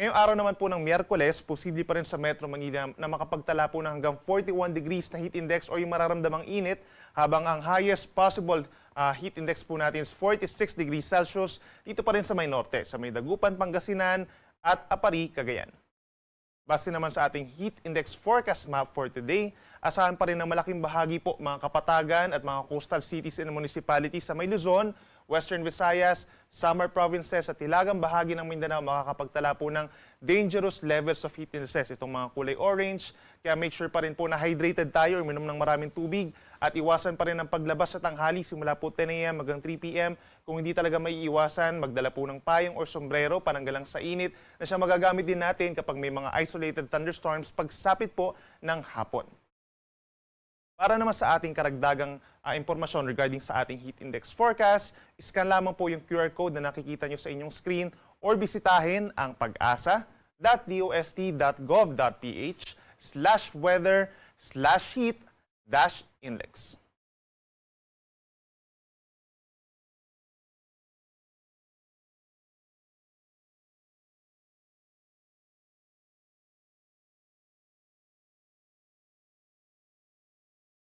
Ngayong araw naman po ng Miyerkules, posible pa rin sa Metro Manila na makapagtala po ng hanggang 41 degrees na heat index o yung mararamdamang init, habang ang highest possible heat index po natin is 46 degrees Celsius dito pa rin sa may norte, sa may Dagupan, Pangasinan at Apari, Cagayan. Base naman sa ating heat index forecast map for today, asahan pa rin ng malaking bahagi po mga kapatagan at mga coastal cities and municipalities sa may Luzon, Western Visayas, Samar provinces at hilagang bahagi ng Mindanao makakapagtala po ng dangerous levels of heat indexes, itong mga kulay orange. Kaya make sure pa rin po na hydrated tayo, uminom ng maraming tubig at iwasan pa rin ang paglabas sa tanghali simula po 10 a.m. hanggang 3 p.m. Kung hindi talaga may iwasan, magdala po ng payong or sombrero pananggalang sa init na siya magagamit din natin kapag may mga isolated thunderstorms pagsapit po ng hapon. Para naman sa ating karagdagang impormasyon regarding sa ating heat index forecast, scan lamang po yung QR code na nakikita nyo sa inyong screen or bisitahin ang pag-asa.dost.gov.ph/weather/heat-index.